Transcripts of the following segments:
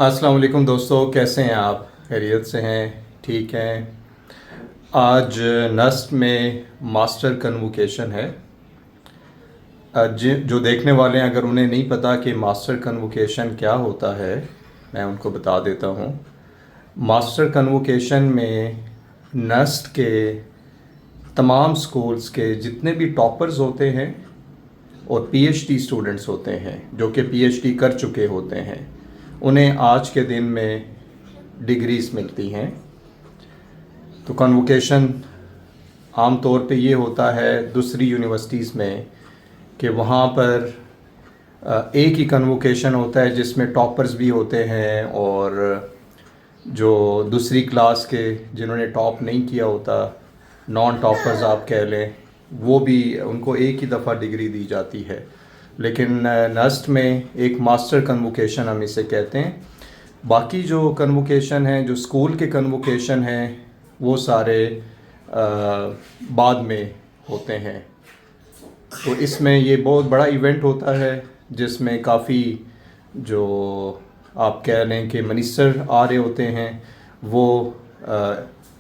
السلام علیکم دوستو، کیسے ہیں آپ؟ خیریت سے ہیں؟ ٹھیک ہیں؟ آج نسٹ میں ماسٹر کنووکیشن ہے۔ جو دیکھنے والے ہیں اگر انہیں نہیں پتہ کہ ماسٹر کنووکیشن کیا ہوتا ہے، میں ان کو بتا دیتا ہوں۔ ماسٹر کنووکیشن میں نسٹ کے تمام سکولز کے جتنے بھی ٹاپرز ہوتے ہیں اور پی ایچ ڈی اسٹوڈنٹس ہوتے ہیں جو کہ پی ایچ ڈی کر چکے ہوتے ہیں، انہیں آج کے دن میں ڈگریز ملتی ہیں۔ تو کنووکیشن عام طور پہ یہ ہوتا ہے دوسری یونیورسٹیز میں کہ وہاں پر ایک ہی کنووکیشن ہوتا ہے جس میں ٹاپرز بھی ہوتے ہیں اور جو دوسری کلاس کے جنہوں نے ٹاپ نہیں کیا ہوتا، نان ٹاپرز آپ کہہ لیں، وہ بھی ان کو ایک ہی دفعہ ڈگری دی جاتی ہے۔ لیکن نسٹ میں ایک ماسٹر کنووکیشن ہم اسے کہتے ہیں۔ باقی جو کنووکیشن ہیں، جو اسکول کے کنووکیشن ہیں، وہ سارے بعد میں ہوتے ہیں۔ تو اس میں یہ بہت بڑا ایونٹ ہوتا ہے جس میں کافی جو آپ کہہ لیں کہ منسٹر آ رہے ہوتے ہیں، وہ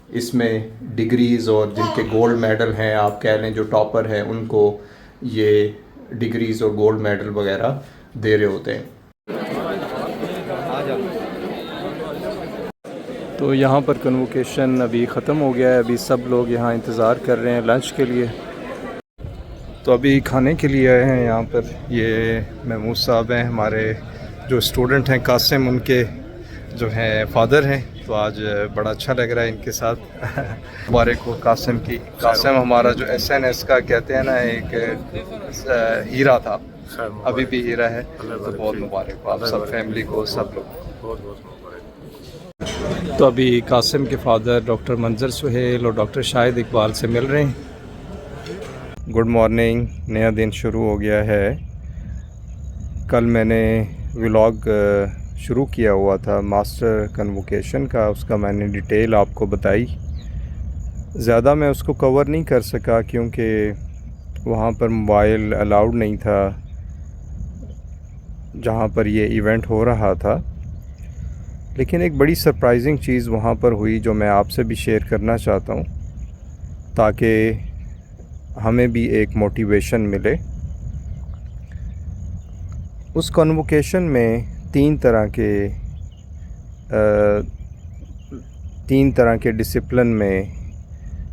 اس میں ڈگریز اور جن کے گولڈ میڈل ہیں، آپ کہہ لیں جو ٹاپر ہیں، ان کو یہ ڈگریز اور گولڈ میڈل وغیرہ دے رہے ہوتے ہیں۔ تو یہاں پر کنووکیشن ابھی ختم ہو گیا ہے، ابھی سب لوگ یہاں انتظار کر رہے ہیں لنچ کے لیے۔ تو ابھی کھانے کے لیے آئے ہیں یہاں پر۔ یہ محمود صاحب ہیں ہمارے جو اسٹوڈنٹ ہیں، قاسم ان کے جو ہیں فادر ہیں۔ تو آج بڑا اچھا لگ رہا ہے ان کے ساتھ۔ مبارک ہو قاسم کی۔ قاسم ہمارا جو ایس این ایس کا کہتے ہیں نا، ایک ہیرا تھا، ابھی بھی ہیرا ہے۔ تو بہت مبارک ہو آپ سب فیملی کو، سب لوگ۔ تو ابھی قاسم کے فادر ڈاکٹر منظر سہیل اور ڈاکٹر شاہد اقبال سے مل رہے ہیں۔ گڈ مارننگ، نیا دن شروع ہو گیا ہے۔ کل میں نے ولاگ شروع کیا ہوا تھا ماسٹر کنووکیشن کا، اس کا میں نے ڈیٹیل آپ کو بتائی۔ زیادہ میں اس کو کور نہیں کر سکا کیونکہ وہاں پر موبائل الاؤڈ نہیں تھا جہاں پر یہ ایونٹ ہو رہا تھا۔ لیکن ایک بڑی سرپرائزنگ چیز وہاں پر ہوئی جو میں آپ سے بھی شیئر کرنا چاہتا ہوں تاکہ ہمیں بھی ایک موٹیویشن ملے۔ اس کنووکیشن میں تین طرح کے ڈسپلن میں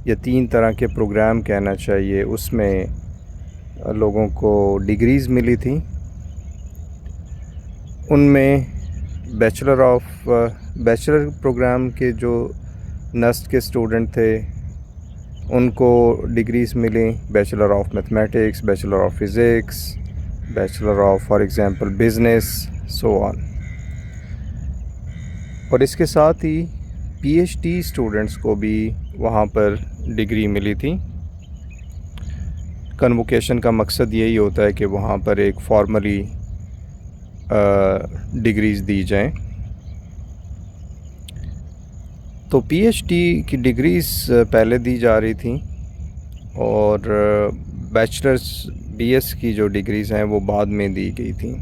یا تین طرح کے پروگرام کہنا چاہیے، اس میں لوگوں کو ڈگریز ملی تھیں۔ ان میں بیچلر پروگرام کے جو نسٹ کے اسٹوڈنٹ تھے ان کو ڈگریز ملیں، bachelor of mathematics, bachelor of physics, bachelor of for example business, so on. اور اس کے ساتھ ہی پی ایچ ڈی اسٹوڈنٹس کو بھی وہاں پر ڈگری ملی تھی۔ کنووکیشن کا مقصد یہی ہوتا ہے کہ وہاں پر ایک فارملی ڈگریز دی جائیں۔ تو پی ایچ ڈی کی ڈگریز پہلے دی جا رہی تھیں اور بیچلرز بی ایس کی جو ڈگریز ہیں وہ بعد میں دی گئی تھیں۔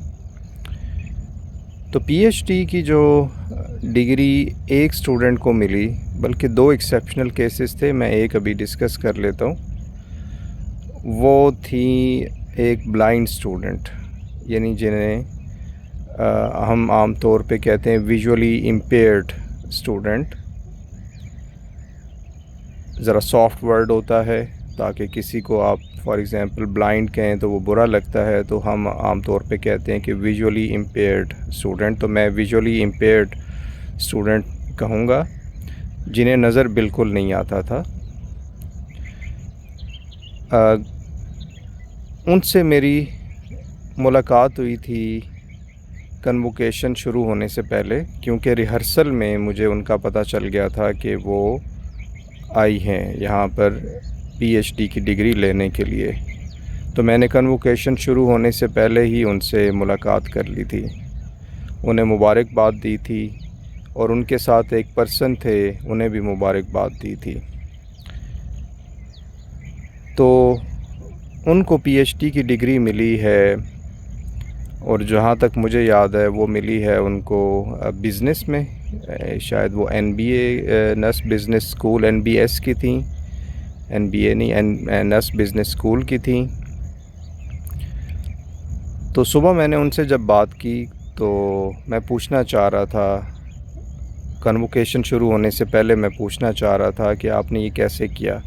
تو پی ایچ ڈی کی جو ڈگری ایک اسٹوڈنٹ کو ملی، بلکہ دو ایکسیپشنل کیسز تھے، میں ایک ابھی ڈسکس کر لیتا ہوں۔ وہ تھی ایک بلائنڈ اسٹوڈنٹ، یعنی جنہیں ہم عام طور پہ کہتے ہیں ویژولی امپیئرڈ اسٹوڈنٹ۔ ذرا سافٹ ورڈ ہوتا ہے تاکہ کسی کو آپ فار ایگزامپل بلائنڈ کہیں تو وہ برا لگتا ہے، تو ہم عام طور پہ کہتے ہیں کہ ویژولی امپیئرڈ اسٹوڈنٹ۔ تو میں ویژولی امپیئرڈ اسٹوڈنٹ کہوں گا جنہیں نظر بالکل نہیں آتا تھا۔ ان سے میری ملاقات ہوئی تھی کنووکیشن شروع ہونے سے پہلے، کیونکہ ریہرسل میں مجھے ان کا پتہ چل گیا تھا کہ وہ آئی ہیں یہاں پر پی ایچ ڈی کی ڈگری لینے کے لیے۔ تو میں نے کنووکیشن شروع ہونے سے پہلے ہی ان سے ملاقات کر لی تھی، انہیں مبارکباد دی تھی، اور ان کے ساتھ ایک پرسن تھے، انہیں بھی مبارکباد دی تھی۔ تو ان کو پی ایچ ڈی کی ڈگری ملی ہے اور جہاں تک مجھے یاد ہے وہ ملی ہے ان کو بزنس میں، شاید وہ NBA نس بزنس اسکول NBS کی تھیں، NBA نہیں، نس بزنس اسکول کی تھیں۔ تو صبح میں نے ان سے جب بات کی تو میں پوچھنا چاہ رہا تھا، کنووکیشن شروع ہونے سے پہلے میں پوچھنا چاہ رہا تھا کہ آپ نے یہ کیسے کیا۔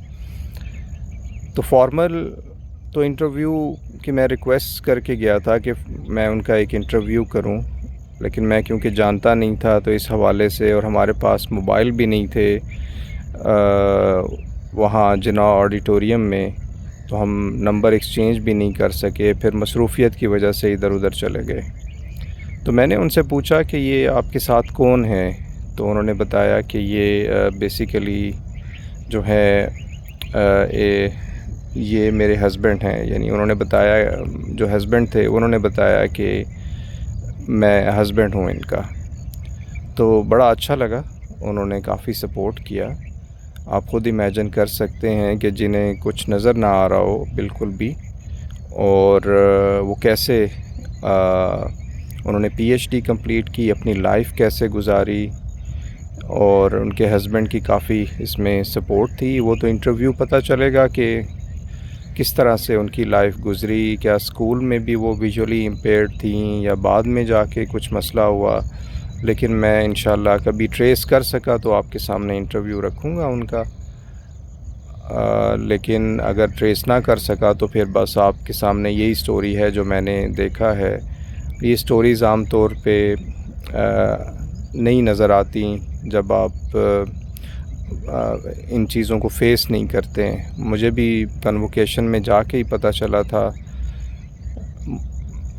تو فارمل تو انٹرویو کی میں ریکویسٹ کر کے گیا تھا کہ میں ان کا ایک انٹرویو کروں، لیکن میں کیونکہ جانتا نہیں تھا تو اس حوالے سے، اور ہمارے پاس موبائل بھی نہیں تھے وہاں جنا آڈیٹوریم میں، تو ہم نمبر ایکسچینج بھی نہیں کر سکے، پھر مصروفیت کی وجہ سے ادھر ادھر چلے گئے۔ تو میں نے ان سے پوچھا کہ یہ آپ کے ساتھ کون ہے؟ تو انہوں نے بتایا کہ یہ بیسیکلی جو ہے یہ میرے ہسبینڈ ہیں، یعنی انہوں نے بتایا، جو ہسبینڈ تھے انہوں نے بتایا کہ میں ہسبینڈ ہوں ان کا۔ تو بڑا اچھا لگا، انہوں نے کافی سپورٹ کیا۔ آپ خود امیجن کر سکتے ہیں کہ جنہیں کچھ نظر نہ آ رہا ہو بالکل بھی، اور وہ کیسے انہوں نے PhD کمپلیٹ کی، اپنی لائف کیسے گزاری، اور ان کے ہسبینڈ کی کافی اس میں سپورٹ تھی۔ وہ تو انٹرویو پتہ چلے گا کہ کس طرح سے ان کی لائف گزری، کیا اسکول میں بھی وہ ویژولی امپیئرڈ تھیں یا بعد میں جا کے کچھ مسئلہ ہوا، لیکن میں انشاءاللہ کبھی ٹریس کر سکا تو آپ کے سامنے انٹرویو رکھوں گا ان کا، لیکن اگر ٹریس نہ کر سکا تو پھر بس آپ کے سامنے یہی سٹوری ہے جو میں نے دیکھا ہے۔ یہ سٹوریز عام طور پہ نہیں نظر آتی جب آپ ان چیزوں کو فیس نہیں کرتے ہیں۔ مجھے بھی کنووکیشن میں جا کے ہی پتہ چلا تھا،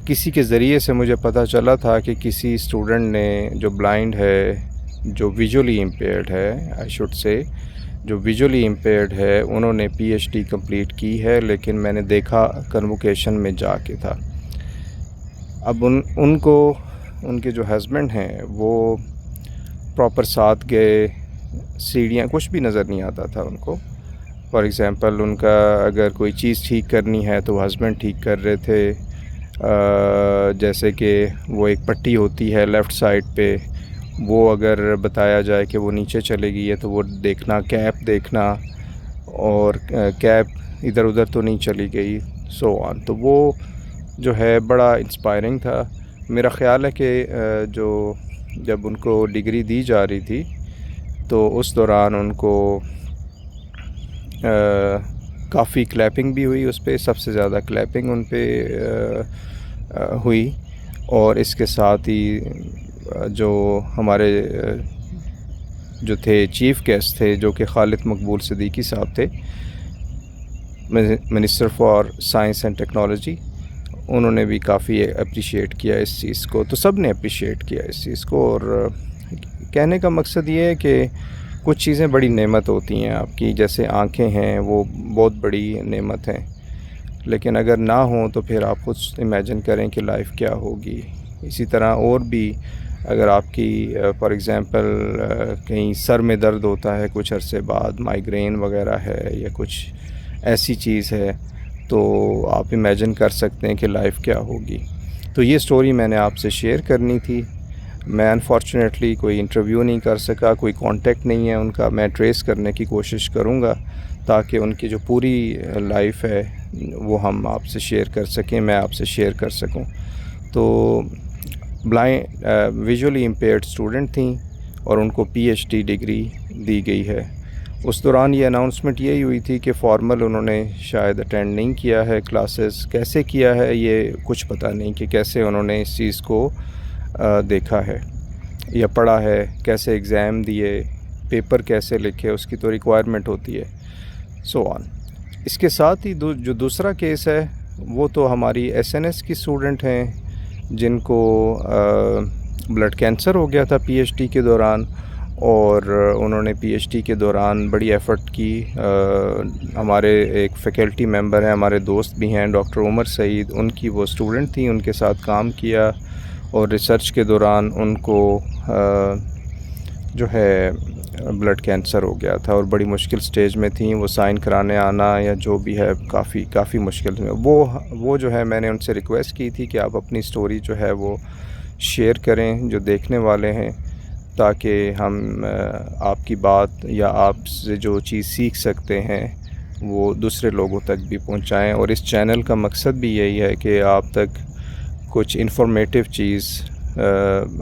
کسی کے ذریعے سے مجھے پتہ چلا تھا کہ کسی اسٹوڈنٹ نے جو بلائنڈ ہے، جو ویژولی امپیئرڈ ہے، آئی شوڈ سے جو ویژولی امپیئرڈ ہے، انہوں نے PhD کمپلیٹ کی ہے، لیکن میں نے دیکھا کنووکیشن میں جا کے تھا۔ اب ان کو ان کے جو ہسبینڈ ہیں وہ پراپر ساتھ گئے، سیڑھیاں کچھ بھی نظر نہیں آتا تھا ان کو۔ فار ایگزامپل ان کا اگر کوئی چیز ٹھیک کرنی ہے تو وہ ہسبینڈ ٹھیک کر رہے تھے، جیسے کہ وہ ایک پٹی ہوتی ہے لیفٹ سائڈ پہ، وہ اگر بتایا جائے کہ وہ نیچے چلے گئی ہے تو وہ دیکھنا، کیپ دیکھنا، اور کیپ ادھر ادھر تو نہیں چلی گئی، سو آن۔ تو وہ جو ہے بڑا انسپائرنگ تھا۔ میرا خیال ہے کہ جب ان کو ڈگری دی جا رہی تھی تو اس دوران ان کو کافی کلیپنگ بھی ہوئی اس پہ، سب سے زیادہ کلیپنگ ان پہ ہوئی، اور اس کے ساتھ ہی جو ہمارے جو تھے چیف گیسٹ تھے، جو کہ خالد مقبول صدیقی صاحب تھے، minister for science and technology, انہوں نے بھی کافی اپریشیٹ کیا اس چیز کو۔ تو سب نے اپریشیٹ کیا اس چیز کو، اور کہنے کا مقصد یہ ہے کہ کچھ چیزیں بڑی نعمت ہوتی ہیں آپ کی، جیسے آنکھیں ہیں، وہ بہت بڑی نعمت ہیں، لیکن اگر نہ ہوں تو پھر آپ خود امیجن کریں کہ لائف کیا ہوگی۔ اسی طرح اور بھی اگر آپ کی فار ایگزامپل کہیں سر میں درد ہوتا ہے کچھ عرصے بعد، مائیگرین وغیرہ ہے یا کچھ ایسی چیز ہے، تو آپ امیجن کر سکتے ہیں کہ لائف کیا ہوگی۔ تو یہ سٹوری میں نے آپ سے شیئر کرنی تھی۔ میں انفارچونیٹلی کوئی انٹرویو نہیں کر سکا، کوئی کانٹیکٹ نہیں ہے ان کا، میں ٹریس کرنے کی کوشش کروں گا تاکہ ان کی جو پوری لائف ہے وہ ہم آپ سے شیئر کر سکیں، میں آپ سے شیئر کر سکوں۔ تو بلائنڈ ویژولی امپیئرڈ اسٹوڈنٹ تھیں اور ان کو PhD ڈگری دی گئی ہے۔ اس دوران یہ اناؤنسمنٹ یہی ہوئی تھی کہ فارمل انہوں نے شاید اٹینڈ نہیں کیا ہے کلاسز، کیسے کیا ہے یہ کچھ پتہ نہیں کہ کیسے انہوں نے اس چیز کو دیکھا ہے یا پڑھا ہے، کیسے ایگزام دیے، پیپر کیسے لکھے، اس کی تو ریکوائرمنٹ ہوتی ہے، سو آن۔ اس کے ساتھ ہی جو دوسرا کیس ہے وہ تو ہماری SNS کی اسٹوڈنٹ ہیں جن کو بلڈ کینسر ہو گیا تھا PhD کے دوران، اور انہوں نے PhD کے دوران بڑی ایفرٹ کی۔ ہمارے ایک فیکلٹی ممبر ہیں، ہمارے دوست بھی ہیں، ڈاکٹر عمر سعید، ان کی وہ اسٹوڈنٹ تھیں، ان کے ساتھ کام کیا، اور ریسرچ کے دوران ان کو جو ہے بلڈ کینسر ہو گیا تھا اور بڑی مشکل سٹیج میں تھیں. وہ سائن کرانے آنا یا جو بھی ہے کافی مشکل میں. وہ جو ہے میں نے ان سے ریکویسٹ کی تھی کہ آپ اپنی سٹوری جو ہے وہ شیئر کریں جو دیکھنے والے ہیں، تاکہ ہم آپ کی بات یا آپ سے جو چیز سیکھ سکتے ہیں وہ دوسرے لوگوں تک بھی پہنچائیں. اور اس چینل کا مقصد بھی یہی ہے کہ آپ تک کچھ انفارمیٹیو چیز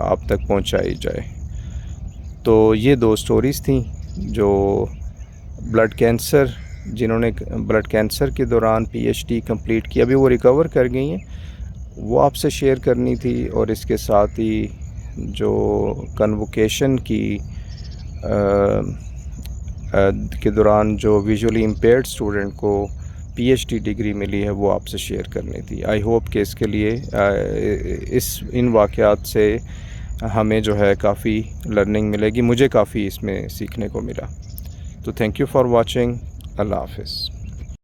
آپ تک پہنچائی جائے. تو یہ 2 سٹوریز تھیں جو بلڈ کینسر، جنہوں نے بلڈ کینسر کے دوران پی ایچ ڈی کمپلیٹ کی، ابھی وہ ریکور کر گئی ہیں، وہ آپ سے شیئر کرنی تھی. اور اس کے ساتھ ہی جو کنووکیشن کی کے دوران جو ویژولی امپیئرڈ اسٹوڈنٹ کو پی ایچ ڈی ڈگری ملی ہے وہ آپ سے شیئر کرنی تھی. آئی ہوپ کہ اس کے لیے ان واقعات سے ہمیں جو ہے کافی لرننگ ملے گی. مجھے کافی اس میں سیکھنے کو ملا. تو تھینک یو فار واچنگ. اللہ حافظ.